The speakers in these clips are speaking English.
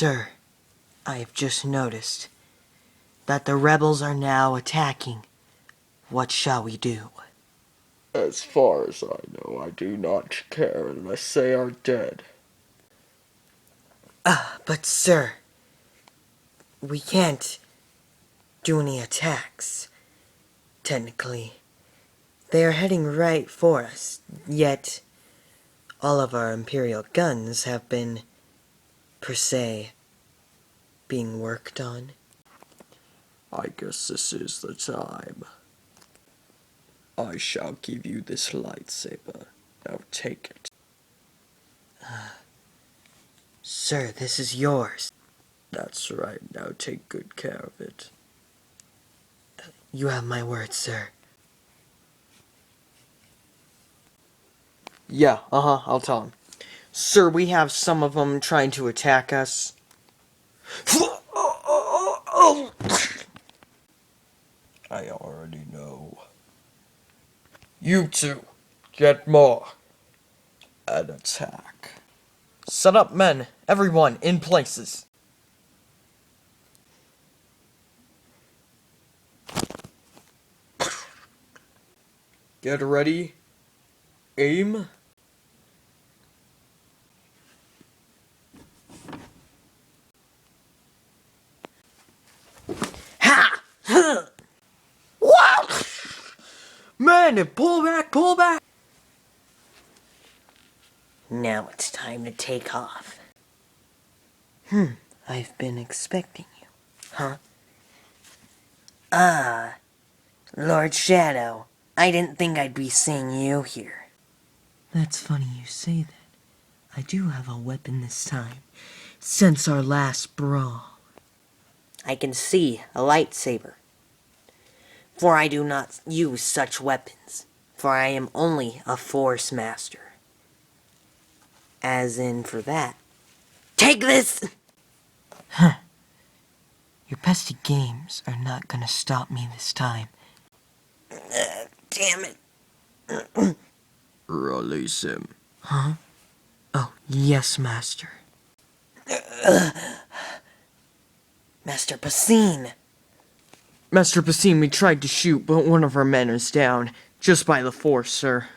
Sir, I have just noticed that the rebels are now attacking. What shall we do? As far as I know, I do not care unless they are dead. But sir, we can't do any attacks. Technically, they are heading right for us, yet all of our Imperial guns have been, per se, being worked on. I guess this is the time. I shall give you this lightsaber. Now take it. Sir, this is yours. That's right, now take good care of it. You have my word, sir. Yeah, I'll tell him. Sir, we have some of them trying to attack us. I already know. You two, get more. And attack. Set up, men. Everyone, in places. Get ready. Aim. Ha! Wow! Men, pull back, pull back! Now it's time to take off. I've been expecting you. Huh? Ah, Lord Shadow. I didn't think I'd be seeing you here. That's funny you say that. I do have a weapon this time, since our last brawl. I can see a lightsaber. For I do not use such weapons, for I am only a Force Master. As in for that. Take this! Huh. Your pesky games are not gonna stop me this time. Damn it. Release him. Huh? Oh, yes, Master. Master Basine. Master Basine, we tried to shoot, but one of our men is down. Just by the Force, sir.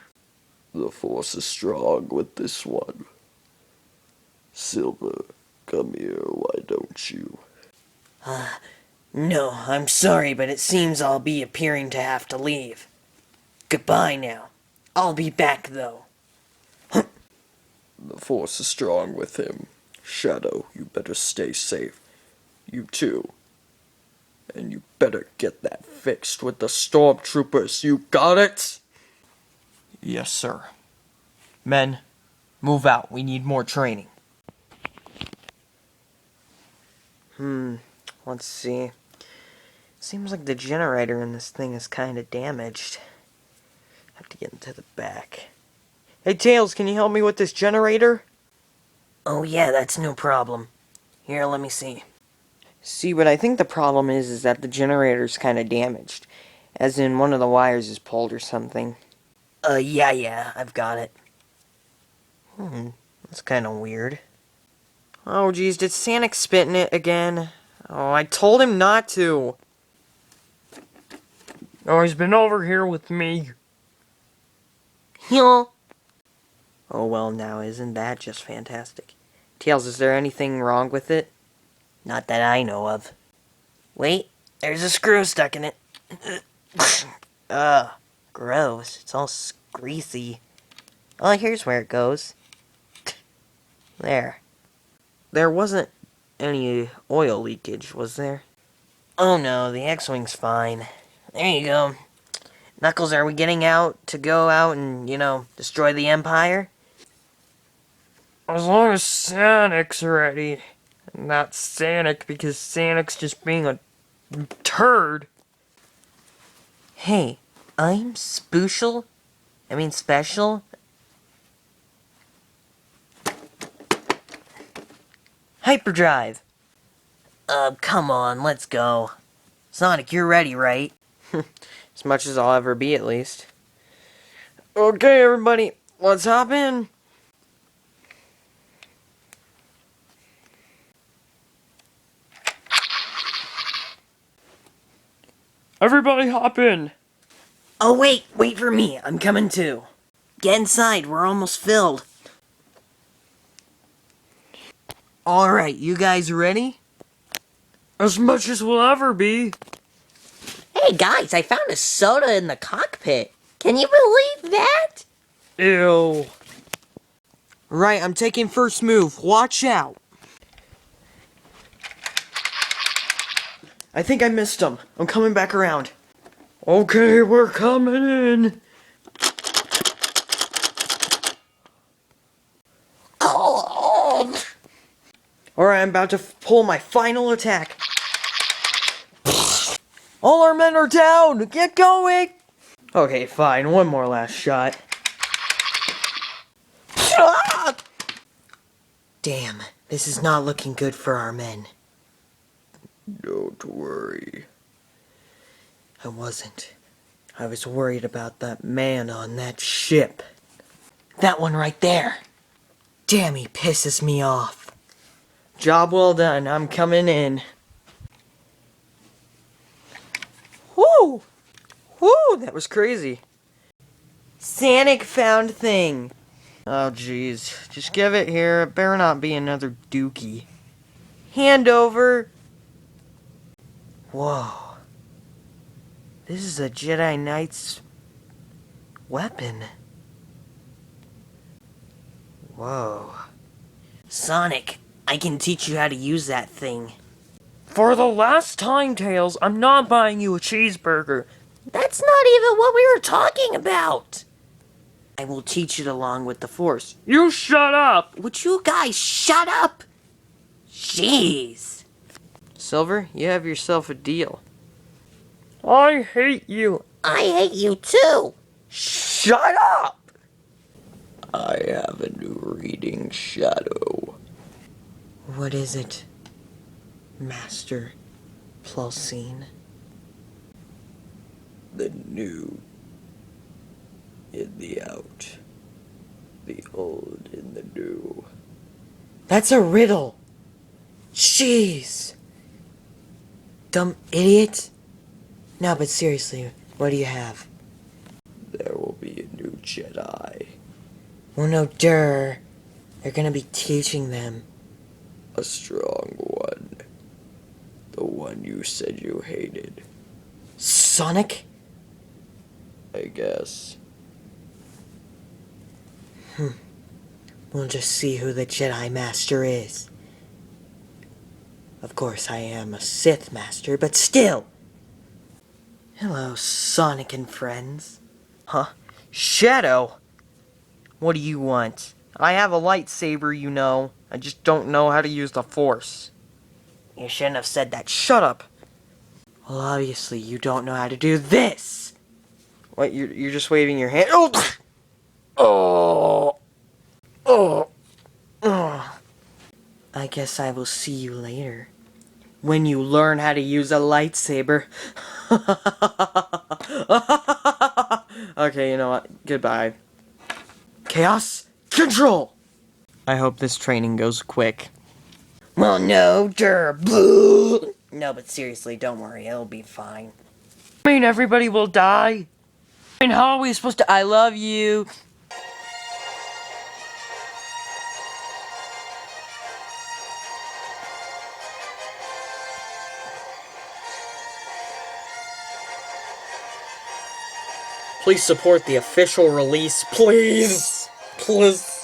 The Force is strong with this one. Silver, come here, why don't you? No, I'm sorry, but it seems I'll be appearing to have to leave. Goodbye now. I'll be back, though. The Force is strong with him. Shadow, you better stay safe. You too. And you better get that fixed with the stormtroopers, you got it? Yes, sir. Men, move out. We need more training. Let's see. Seems like the generator in this thing is kind of damaged. Have to get into the back. Hey, Tails, can you help me with this generator? Oh, yeah, that's no problem. Here, let me see. See, what I think the problem is that the generator's kind of damaged. As in, one of the wires is pulled or something. Yeah, I've got it. That's kind of weird. Oh, geez, did Sanic spit in it again? Oh, I told him not to. Oh, he's been over here with me. Yeah. Oh, well, now, isn't that just fantastic? Tails, is there anything wrong with it? Not that I know of. Wait, there's a screw stuck in it. Gross. It's all greasy. Oh, here's where it goes. There. There wasn't any oil leakage, was there? Oh no, the X-Wing's fine. There you go. Knuckles, are we getting out to go out and, destroy the Empire? As long as Sonic's ready. Not Sanic, because Sanic's just being a turd. Hey, I'm special. Hyperdrive. Come on, let's go. Sonic, you're ready, right? As much as I'll ever be, at least. Okay, everybody, let's hop in. Everybody hop in. Oh, wait for me. I'm coming too. Get inside, we're almost filled. Alright, you guys ready? As much as we'll ever be. Hey guys, I found a soda in the cockpit. Can you believe that? Ew. Right, I'm taking first move. Watch out. I think I missed him. I'm coming back around. Okay, we're coming in. Alright, I'm about to pull my final attack. All our men are down! Get going! Okay, fine. One more last shot. Damn, this is not looking good for our men. Don't worry. I wasn't. I was worried about that man on that ship. That one right there. Damn, he pisses me off. Job well done. I'm coming in. Whoo! Whoo! That was crazy. Sanic found thing. Oh, jeez. Just give it here. It better not be another dookie. Hand over. Whoa. This is a Jedi Knight's weapon. Whoa. Sonic, I can teach you how to use that thing. For the last time, Tails, I'm not buying you a cheeseburger. That's not even what we were talking about. I will teach it along with the Force. You shut up! Would you guys shut up? Jeez. Silver, you have yourself a deal. I hate you. I hate you too. Shut up! I have a new reading, Shadow. What is it, Master Plusine? The new in the out. The old in the new. That's a riddle. Jeez. Dumb idiot. No, but seriously, what do you have? There will be a new Jedi. Well, no, They're gonna be teaching them. A strong one. The one you said you hated, Sonic? I guess. We'll just see who the Jedi Master is. Of course, I am a Sith Master, but still. Hello, Sonic and friends. Huh? Shadow? What do you want? I have a lightsaber, you know. I just don't know how to use the Force. You shouldn't have said that. Shut up. Well, obviously, you don't know how to do this. What, you're just waving your hand? Oh! Oh! Oh! Oh! I guess I will see you later. When you learn how to use a lightsaber. Okay, you know what? Goodbye. Chaos Control! I hope this training goes quick. Well, no, boo. No, but seriously, don't worry, it'll be fine. I mean, everybody will die. I mean, how are we supposed to? I love you. Please support the official release, please. Please.